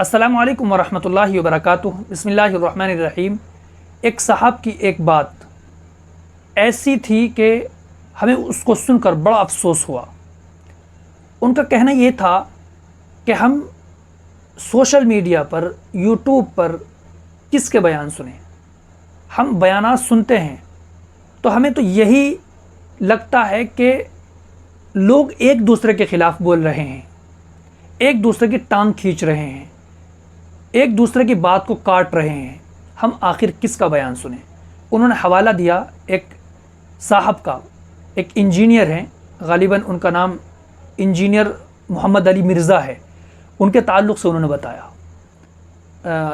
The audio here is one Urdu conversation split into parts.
السلام علیکم ورحمۃ اللہ وبرکاتہ۔ بسم اللہ الرحمن الرحیم۔ ایک صاحب کی ایک بات ایسی تھی کہ ہمیں اس کو سن کر بڑا افسوس ہوا۔ ان کا کہنا یہ تھا کہ ہم سوشل میڈیا پر، یوٹیوب پر کس کے بیان سنیں؟ ہم بیانات سنتے ہیں تو ہمیں تو یہی لگتا ہے کہ لوگ ایک دوسرے کے خلاف بول رہے ہیں، ایک دوسرے کی ٹانگ کھینچ رہے ہیں، ایک دوسرے کی بات کو کاٹ رہے ہیں، ہم آخر کس کا بیان سنیں؟ انہوں نے حوالہ دیا ایک صاحب کا، ایک انجینئر ہیں، غالباً ان کا نام انجینئر محمد علی مرزا ہے، ان کے تعلق سے انہوں نے بتایا،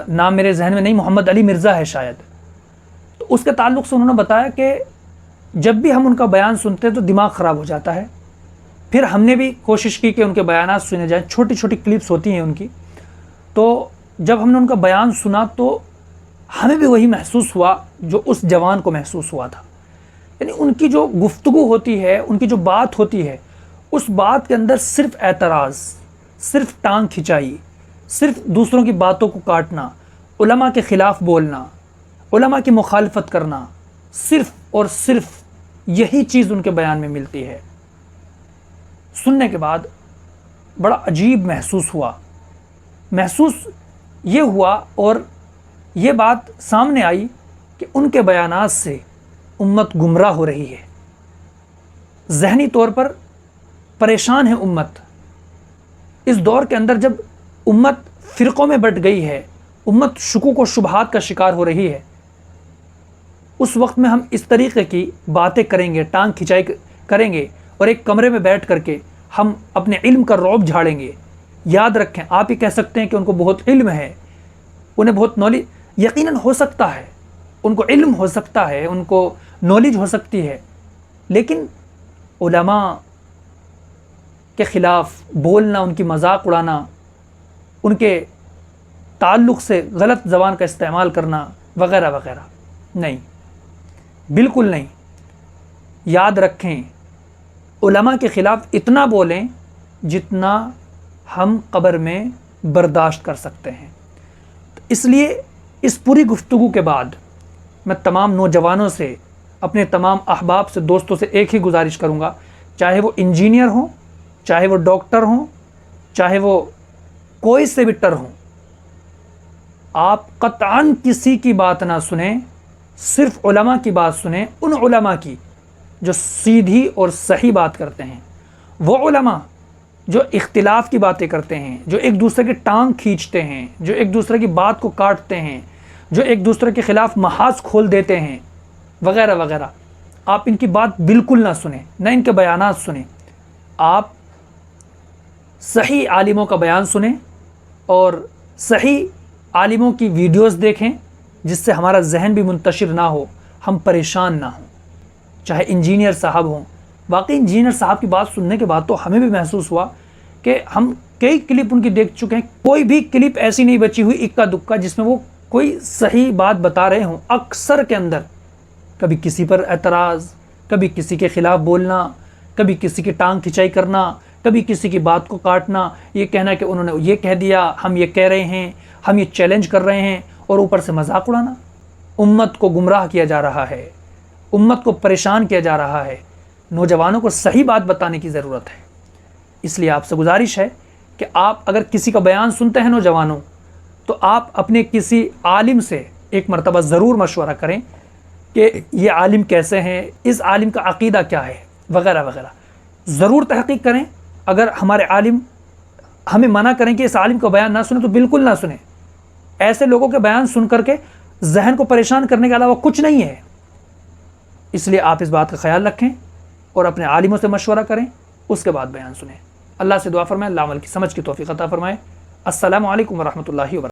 نام میرے ذہن میں نہیں، محمد علی مرزا ہے شاید۔ تو اس کے تعلق سے انہوں نے بتایا کہ جب بھی ہم ان کا بیان سنتے ہیں تو دماغ خراب ہو جاتا ہے۔ پھر ہم نے بھی کوشش کی کہ ان کے بیانات سنے جائیں، چھوٹی چھوٹی کلپس ہوتی ہیں ان کی، تو جب ہم نے ان کا بیان سنا تو ہمیں بھی وہی محسوس ہوا جو اس جوان کو محسوس ہوا تھا۔ یعنی ان کی جو گفتگو ہوتی ہے، ان کی جو بات ہوتی ہے، اس بات کے اندر صرف اعتراض، صرف ٹانگ کھنچائی، صرف دوسروں کی باتوں کو کاٹنا، علماء کے خلاف بولنا، علماء کی مخالفت کرنا، صرف اور صرف یہی چیز ان کے بیان میں ملتی ہے۔ سننے کے بعد بڑا عجیب محسوس یہ ہوا، اور یہ بات سامنے آئی کہ ان کے بیانات سے امت گمراہ ہو رہی ہے، ذہنی طور پر پریشان ہے امت۔ اس دور کے اندر جب امت فرقوں میں بٹ گئی ہے، امت شکوک و شبہات کا شکار ہو رہی ہے، اس وقت میں ہم اس طریقے کی باتیں کریں گے، ٹانگ کھنچائی کریں گے، اور ایک کمرے میں بیٹھ کر کے ہم اپنے علم کا رعب جھاڑیں گے۔ یاد رکھیں، آپ ہی کہہ سکتے ہیں کہ ان کو بہت علم ہے، انہیں بہت نالج، یقیناً ہو سکتا ہے، ان کو علم ہو سکتا ہے، ان کو نالج ہو سکتی ہے، لیکن علماء کے خلاف بولنا، ان کی مذاق اڑانا، ان کے تعلق سے غلط زبان کا استعمال کرنا وغیرہ وغیرہ، نہیں، بالکل نہیں۔ یاد رکھیں، علماء کے خلاف اتنا بولیں جتنا ہم قبر میں برداشت کر سکتے ہیں۔ اس لیے اس پوری گفتگو کے بعد میں تمام نوجوانوں سے، اپنے تمام احباب سے، دوستوں سے ایک ہی گزارش کروں گا، چاہے وہ انجینئر ہوں، چاہے وہ ڈاکٹر ہوں، چاہے وہ کوئی سے بھی ٹر ہوں، آپ قطعاً کسی کی بات نہ سنیں، صرف علماء کی بات سنیں، ان علماء کی جو سیدھی اور صحیح بات کرتے ہیں، وہ علماء جو اختلاف کی باتیں کرتے ہیں، جو ایک دوسرے کی ٹانگ کھینچتے ہیں، جو ایک دوسرے کی بات کو کاٹتے ہیں، جو ایک دوسرے کے خلاف محاذ کھول دیتے ہیں وغیرہ وغیرہ، آپ ان کی بات بالکل نہ سنیں، نہ ان کے بیانات سنیں۔ آپ صحیح عالموں کا بیان سنیں اور صحیح عالموں کی ویڈیوز دیکھیں، جس سے ہمارا ذہن بھی منتشر نہ ہو، ہم پریشان نہ ہوں۔ چاہے انجینئر صاحب ہوں، واقعی انجینئر صاحب کی بات سننے کے بعد تو ہمیں بھی محسوس ہوا کہ ہم کئی کلپ ان کی دیکھ چکے ہیں، کوئی بھی کلپ ایسی نہیں بچی ہوئی اکا دکا جس میں وہ کوئی صحیح بات بتا رہے ہوں۔ اکثر کے اندر کبھی کسی پر اعتراض، کبھی کسی کے خلاف بولنا، کبھی کسی کی ٹانگ کھنچائی کرنا، کبھی کسی کی بات کو کاٹنا، یہ کہنا کہ انہوں نے یہ کہہ دیا، ہم یہ کہہ رہے ہیں، ہم یہ چیلنج کر رہے ہیں، اور اوپر سے مذاق اڑانا۔ امت کو گمراہ کیا جا رہا ہے، امت کو پریشان کیا جا رہا ہے، نوجوانوں کو صحیح بات بتانے کی ضرورت ہے۔ اس لیے آپ سے گزارش ہے کہ آپ اگر کسی کا بیان سنتے ہیں نوجوانوں، تو آپ اپنے کسی عالم سے ایک مرتبہ ضرور مشورہ کریں کہ یہ عالم کیسے ہیں، اس عالم کا عقیدہ کیا ہے وغیرہ وغیرہ، ضرور تحقیق کریں۔ اگر ہمارے عالم ہمیں منع کریں کہ اس عالم کا بیان نہ سنیں تو بالکل نہ سنیں۔ ایسے لوگوں کے بیان سن کر کے ذہن کو پریشان کرنے کے علاوہ کچھ نہیں ہے۔ اس لیے آپ اس بات کا خیال رکھیں اور اپنے عالموں سے مشورہ کریں، اس کے بعد بیان سنیں۔ اللہ سے دعا فرمائیں، اللہ عمل کی سمجھ کی توفیق عطا فرمائے۔ السلام علیکم ورحمۃ اللہ وبرکاتہ۔